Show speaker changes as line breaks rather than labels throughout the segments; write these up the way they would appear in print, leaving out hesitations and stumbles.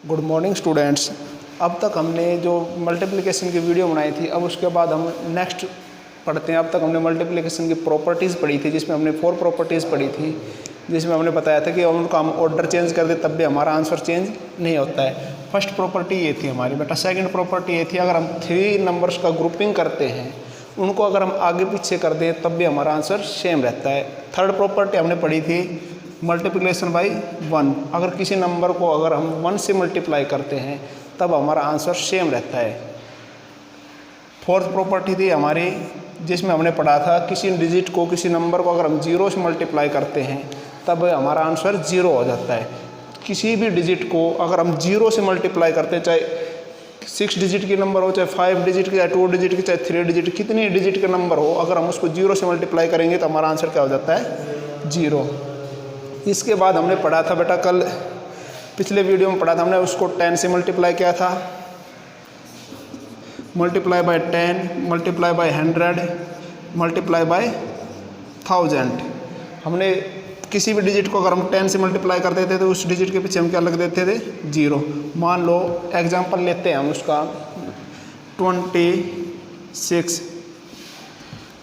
Good morning students. अब तक हमने जो मल्टीप्लिकेशन की वीडियो बनाई थी, अब उसके बाद हम नेक्स्ट पढ़ते हैं। अब तक हमने मल्टीप्लिकेशन की प्रॉपर्टीज़ पढ़ी थी, जिसमें हमने 4 प्रॉपर्टीज़ पढ़ी थी, जिसमें हमने बताया था कि उनका हम ऑर्डर चेंज कर दे तब भी हमारा आंसर चेंज नहीं होता है। फर्स्ट प्रॉपर्टी ये थी हमारी बेटा। सेकंड प्रॉपर्टी ये थी, अगर हम 3 नंबर्स का ग्रुपिंग करते हैं, उनको अगर हम आगे पीछे कर दें तब भी हमारा आंसर सेम रहता है। थर्ड प्रॉपर्टी हमने पढ़ी थी मल्टीप्लिकेशन बाई 1। अगर किसी नंबर को अगर हम 1 से मल्टीप्लाई करते हैं तब हमारा आंसर सेम रहता है। फोर्थ प्रॉपर्टी थी हमारी, जिसमें हमने पढ़ा था किसी डिजिट को, किसी नंबर को अगर हम 0 से मल्टीप्लाई करते हैं तब हमारा आंसर 0 हो जाता है। किसी भी डिजिट को अगर हम 0 से मल्टीप्लाई करते हैं, चाहे 6 डिजिट की नंबर हो, चाहे 5 डिजिट की, चाहे 2 डिजिट की, चाहे 3 डिजिट, कितनी डिजिट के नंबर हो, अगर हम उसको 0 से मल्टीप्लाई करेंगे तो हमारा आंसर क्या हो जाता है? 0। इसके बाद हमने पढ़ा था बेटा, कल पिछले वीडियो में पढ़ा था हमने, उसको 10 से मल्टीप्लाई किया था। Multiply by 10, multiply by 100, multiply by 1000। हमने किसी भी डिजिट को अगर हम 10 से मल्टीप्लाई कर देते तो उस डिजिट के पीछे हम क्या लग देते थे? 0। मान लो एग्जांपल लेते हैं हम उसका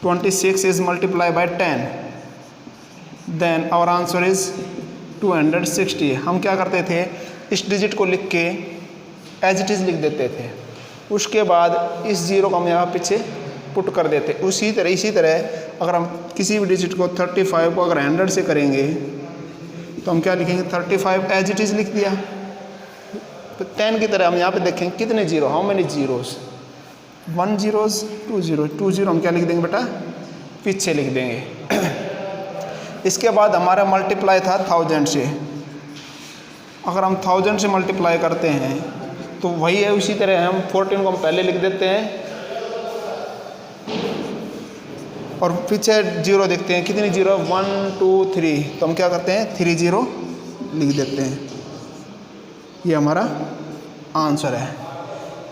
26 is multiply by 10, then our answer is 260। हम क्या करते थे, इस डिजिट को लिख के एज इट इज़ लिख देते थे, उसके बाद इस 0 को हम यहाँ पीछे पुट कर देते। इसी तरह अगर हम किसी भी डिजिट को 35 को अगर 100 से करेंगे तो हम क्या लिखेंगे? 35 एज इट इज़ लिख दिया। तो 10 की तरह हम यहाँ पे देखेंगे कितने 0, how many zeros? 1 zeros, 2 zeros, 2 0 हम क्या लिख देंगे बेटा? पीछे लिख देंगे। इसके बाद हमारा मल्टीप्लाई था 1000 से। अगर हम 1000 से मल्टीप्लाई करते हैं तो वही है, उसी तरह हम 14 को हम पहले लिख देते हैं और पीछे 0 देखते हैं, कितनी 0? 1 2 3, तो हम क्या करते हैं? 3 0 लिख देते हैं। ये हमारा आंसर है।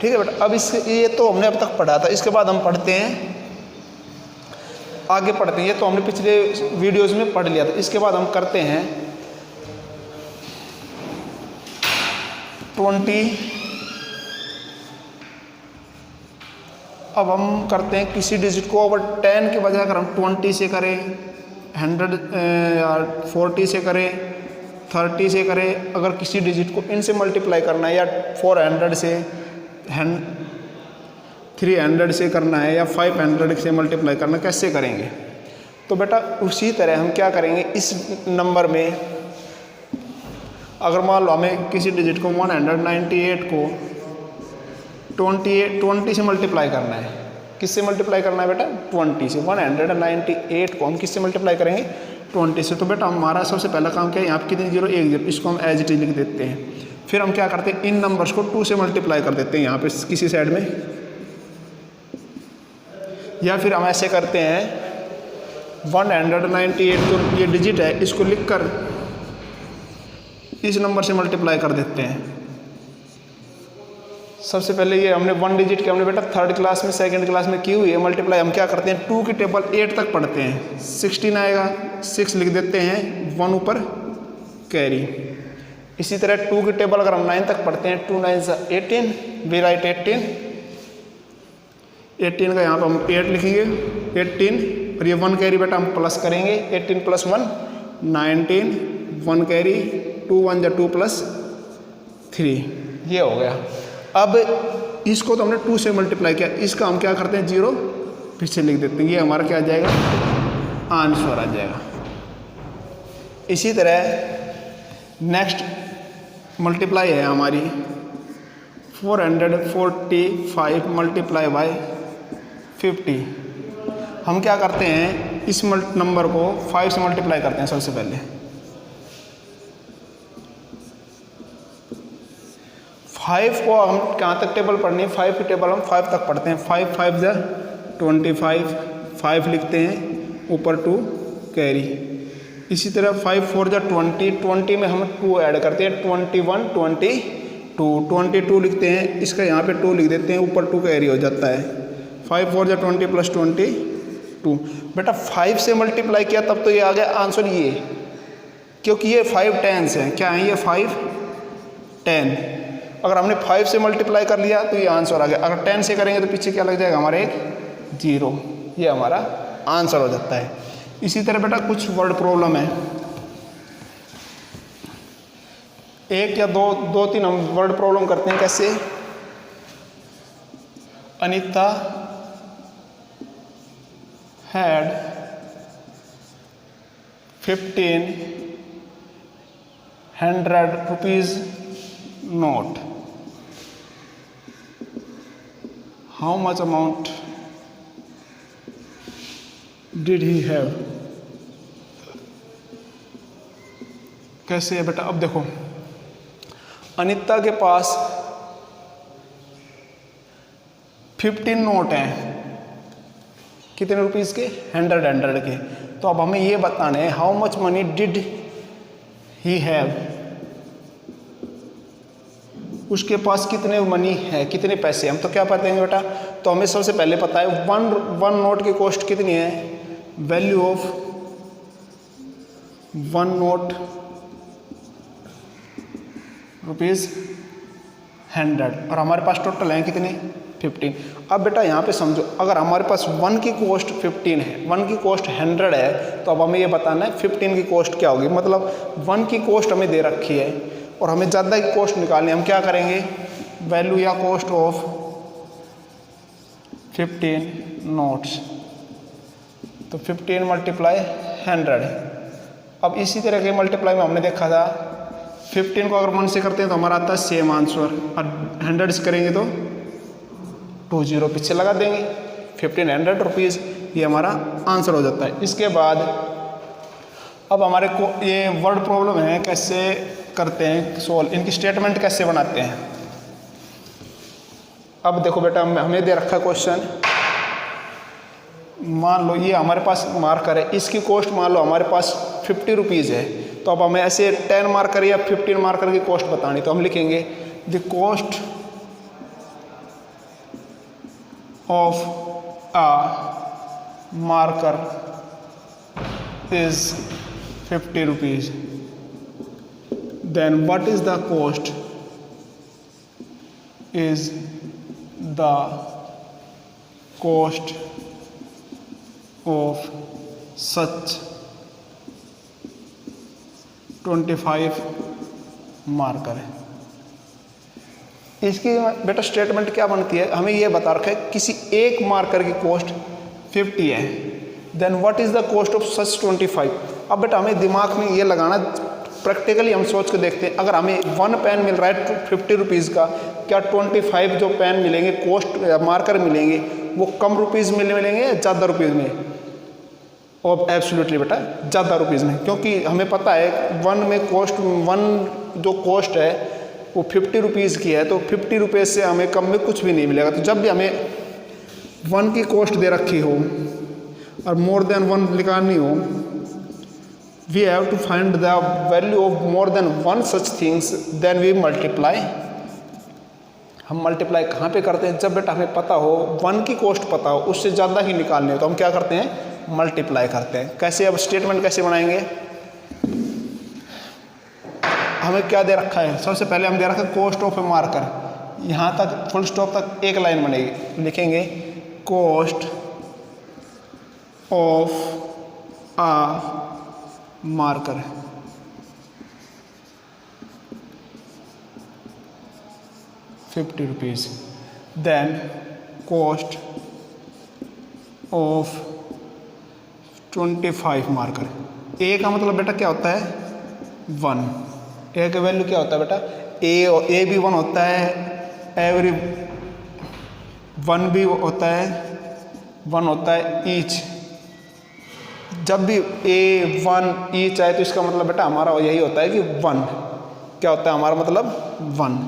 ठीक है बेटा। अब ये तो हमने अब तक पढ़ा था। इसके बाद हम पढ़ते हैं, आगे पढ़ते हैं। ये तो हमने पिछले वीडियोस में पढ़ लिया था। इसके बाद हम करते हैं 20। अब हम करते हैं किसी डिजिट को अगर 10 के बजाय अगर हम 20 से करें, 100 या 40 से करें, 30 से करें, अगर किसी डिजिट को इनसे मल्टीप्लाई करना है, या 400 से 300 से करना है, या 500 से मल्टीप्लाई करना, कैसे करेंगे? तो बेटा उसी तरह हम क्या करेंगे, इस नंबर में अगर मान लो हमें किसी डिजिट को 198 को 20 से मल्टीप्लाई करना है। किससे मल्टीप्लाई करना है बेटा? 20 से। 198 को हम किससे मल्टीप्लाई करेंगे? 20 से। तो बेटा हमारा सबसे पहला काम क्या है, यहाँ पे कितनी 0? 1 0, इसको हम एज इट इज लिख देते हैं। फिर हम क्या करते हैं, इन नंबर्स को 2 से मल्टीप्लाई कर देते हैं यहाँ पे किसी साइड में, या फिर हम ऐसे करते हैं 198 जो ये डिजिट है इसको लिखकर इस नंबर से मल्टीप्लाई कर देते हैं। सबसे पहले ये हमने 1 डिजिट की हमने बेटा 3rd क्लास में, 2nd क्लास में की हुई है मल्टीप्लाई। हम क्या करते हैं, 2 की टेबल 8 तक पढ़ते हैं। 16 आएगा, 6 लिख देते हैं, 1 ऊपर कैरी। इसी तरह 2 की टेबल अगर हम 9 तक पढ़ते हैं, 2 9 18, वी राइट 18 का यहाँ पर हम 8 लिखेंगे, 18, और ये 1 कैरी बेटा हम प्लस करेंगे, 18 + 1 19, 1 कैरी, 2 1 2 + 3, ये हो गया। अब इसको तो हमने 2 से मल्टीप्लाई किया, इसका हम क्या करते हैं, 0 पीछे लिख देते हैं। ये हमारा क्या आ जाएगा? आंसर आ जाएगा। इसी तरह नेक्स्ट मल्टीप्लाई है हमारी 445 मल्टीप्लाई बाय 50। हम क्या करते हैं, इस नंबर को 5 से मल्टीप्लाई करते हैं सबसे पहले। 5 को हम कहाँ तक टेबल पढ़नी है? 5 की टेबल हम 5 तक पढ़ते हैं। 5 5 जा 25, 5 लिखते हैं, ऊपर 2 कैरी। इसी तरह 5 4 जा 20 में हम 2 ऐड करते हैं, 21 22 लिखते हैं, इसका यहाँ पे 2 लिख देते हैं, ऊपर 2 कैरी हो जाता है। 5 4 जा 20 + 22। बेटा 5 से मल्टीप्लाई किया तब तो ये आ गया आंसर ये, क्योंकि ये 5 10s हैं। क्या है ये? 5 10। अगर हमने 5 से मल्टीप्लाई कर लिया तो ये आंसर आ गया। अगर 10 से करेंगे तो पीछे क्या लग जाएगा हमारे, एक 0। ये हमारा आंसर हो जाता है। इसी तरह बेटा कुछ वर्ड प्रॉब्लम है, एक या दो तीन हम वर्ड प्रॉब्लम करते हैं। कैसे? Anita had 1500 rupees note. How much amount did he have? कैसे है बेटा? अब देखो, अनीता के पास 15 नोट हैं, कितने रुपीस के? 100 के। तो अब हमें ये बताना है how much money did he have, उसके पास कितने मनी है, कितने पैसे। हम तो क्या पता है बेटा, तो हमें सबसे पहले पता है वन नोट की कॉस्ट कितनी है, वैल्यू ऑफ 1 नोट ₹100, और हमारे पास टोटल हैं कितने, 15। अब बेटा यहाँ पे समझो, अगर हमारे पास 1 की कॉस्ट 15 है, 1 की कॉस्ट 100 है, तो अब हमें ये बताना है 15 की कॉस्ट क्या होगी। मतलब 1 की कॉस्ट हमें दे रखी है और हमें ज़्यादा की कॉस्ट निकालनी है। हम क्या करेंगे, वैल्यू या कॉस्ट ऑफ 15 नोट्स, तो 15 मल्टीप्लाई 100। अब इसी तरह के मल्टीप्लाई में हमने देखा था 15 को अगर 1 से करते हैं तो हमारा आता है सेम आंसर, और 100 से करेंगे तो 20 पीछे लगा देंगे, 1500 रुपीज़, ये हमारा आंसर हो जाता है। इसके बाद अब हमारे को ये वर्ड प्रॉब्लम है, कैसे करते हैं सॉल्व, इनकी स्टेटमेंट कैसे बनाते हैं। अब देखो बेटा, हमें दे रखा क्वेश्चन, मान लो ये हमारे पास मार्कर है, इसकी कॉस्ट मान लो हमारे पास 50 रुपीज़ है। तो अब हमें ऐसे 10 मार्कर या 15 मार्कर की कॉस्ट बतानी, तो हम लिखेंगे the cost of a marker is 50 rupees. Then what is the cost? Is the cost of such 25 marker है। इसकी बेटा स्टेटमेंट क्या बनती है, हमें ये बता रखा है किसी एक मार्कर की कॉस्ट 50 है, then what is the cost of such 25। अब बेटा हमें दिमाग में ये लगाना, प्रैक्टिकली हम सोच के देखते हैं, अगर हमें 1 पेन मिल रहा है 50 रुपीज़ का, क्या 25 जो पेन मिलेंगे कॉस्ट मार्कर मिलेंगे वो कम रुपीज़ में मिलेंगे या ज़्यादा रुपीज़ में? और एब्सोल्युटली बेटा ज़्यादा रुपीज़ में, क्योंकि हमें पता है 1 में कॉस्ट 1 जो कॉस्ट है वो 50 रुपीज़ की है, तो 50 रुपये से हमें कम में कुछ भी नहीं मिलेगा। तो जब भी हमें 1 की कॉस्ट दे रखी हो और मोर देन 1 निकालनी हो, we have to find the value of more than 1 such things, then we multiply. हम मल्टीप्लाई कहाँ पे करते हैं, जब बेटा हमें पता हो 1 की कॉस्ट पता हो, उससे ज़्यादा ही निकालनी हो, तो हम क्या करते हैं, मल्टीप्लाई करते हैं। कैसे? अब स्टेटमेंट कैसे बनाएंगे, हमें क्या दे रखा है, सबसे पहले हम दे रखा है कॉस्ट ऑफ ए मार्कर, यहाँ तक फुल स्टॉप तक एक लाइन बनेगी, लिखेंगे cost of a marker, ₹50, then cost of 25 marker. A का मतलब बेटा क्या होता है, 1। ए का वैल्यू क्या होता है बेटा, ए भी 1 होता है, एवरी 1 भी होता है, 1 होता है ईच। जब भी ए 1 ईच आए तो इसका मतलब बेटा हमारा यही होता है कि 1 क्या होता है, हमारा मतलब 1।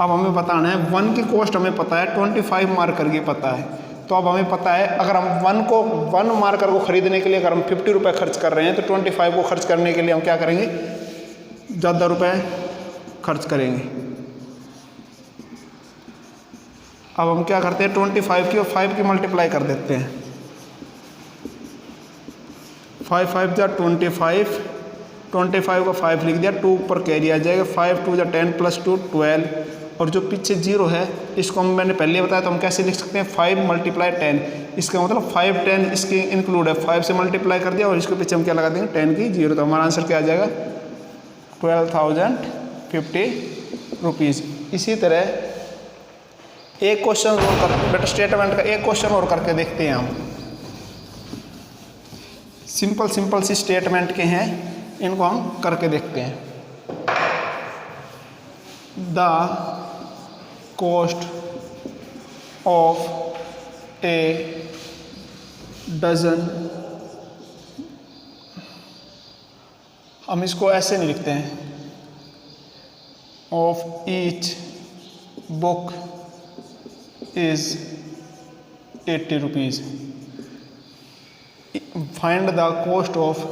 अब हमें बताना है 1 की कॉस्ट हमें पता है, 25 मार्कर की पता है, तो अब हमें पता है अगर हम 1 मार्कर को खरीदने के लिए अगर हम 50 रुपये खर्च कर रहे हैं, तो 25 को खर्च करने के लिए हम क्या करेंगे, ज़्यादा रुपए खर्च करेंगे। अब हम क्या करते हैं, 25 की और 5 की मल्टीप्लाई कर देते हैं, 5 5 जा 25, 25 का 5 लिख दिया, 2 ऊपर कैरी आ जाएगा, 5 2 10 + 2 12, और जो पीछे 0 है इसको मैंने पहले बताया तो हम कैसे लिख सकते हैं 5 × 10, इसका मतलब 5 10 इसके इंक्लूड है, 5 से मल्टीप्लाई कर दिया और इसके पीछे हम क्या लगा देंगे 10 की 0, तो हमारा आंसर क्या आ जाएगा 12,050 रुपीज़। इसी तरह एक क्वेश्चन और कर बेटा स्टेटमेंट का एक क्वेश्चन और करके देखते हैं हम। सिंपल सी स्टेटमेंट के हैं, इनको हम करके देखते हैं। The cost of a dozen, हम इसको ऐसे नहीं लिखते हैं, of each book is 80 rupees. Find the cost of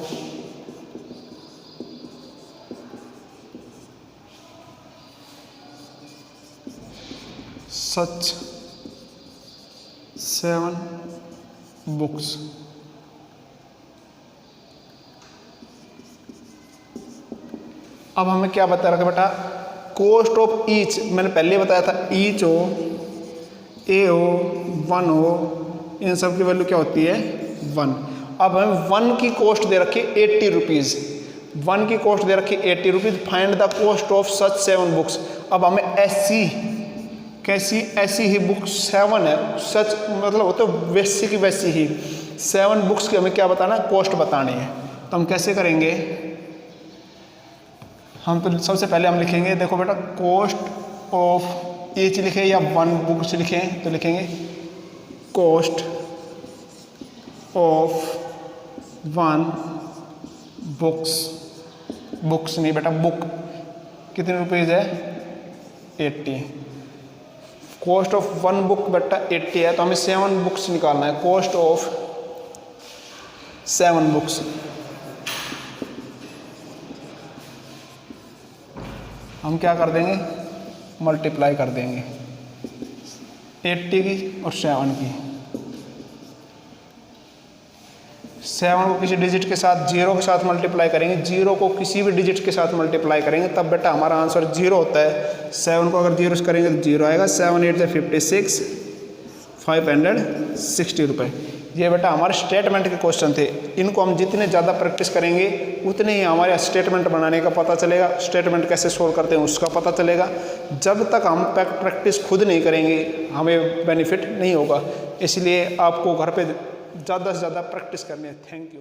such 7 books. अब हमें क्या बता रखा बेटा, कॉस्ट ऑफ ईच, मैंने पहले बताया था ईच हो, ए हो, 1 हो, इन सब की वैल्यू क्या होती है 1। अब हमें 1 की कॉस्ट दे रखी 80 रुपीज़, 1 की कॉस्ट दे रखी 80 rupees. Find the cost of such 7 books. अब हमें ऐसी ही बुक 7 है, सच मतलब वो तो वैसी की वैसी ही 7 बुक्स की हमें क्या बताना है, कॉस्ट बतानी है। तो हम कैसे करेंगे, हम तो सबसे पहले हम लिखेंगे, देखो बेटा कॉस्ट ऑफ ईच लिखे या 1 बुक्स लिखें तो लिखेंगे कॉस्ट ऑफ 1 बुक्स नहीं बेटा बुक कितने रुपीज़ है 80। कॉस्ट ऑफ 1 बुक बेटा 80 है, तो हमें 7 बुक्स निकालना है, कॉस्ट ऑफ 7 बुक्स। हम क्या कर देंगे, मल्टीप्लाई कर देंगे 80 की और 7 की। 7 को किसी डिजिट के साथ 0 के साथ मल्टीप्लाई करेंगे, 0 को किसी भी डिजिट के साथ मल्टीप्लाई करेंगे, तब बेटा हमारा आंसर 0 होता है। 7 को अगर 0 करेंगे तो 0 आएगा। 7 8 56, 560 रुपये। ये बेटा हमारे स्टेटमेंट के क्वेश्चन थे। इनको हम जितने ज़्यादा प्रैक्टिस करेंगे उतने ही हमारे स्टेटमेंट बनाने का पता चलेगा, स्टेटमेंट कैसे सोल्व करते हैं उसका पता चलेगा। जब तक हम प्रैक्टिस खुद नहीं करेंगे हमें बेनिफिट नहीं होगा। इसलिए आपको घर पे ज़्यादा से ज़्यादा प्रैक्टिस करनी है। Thank you.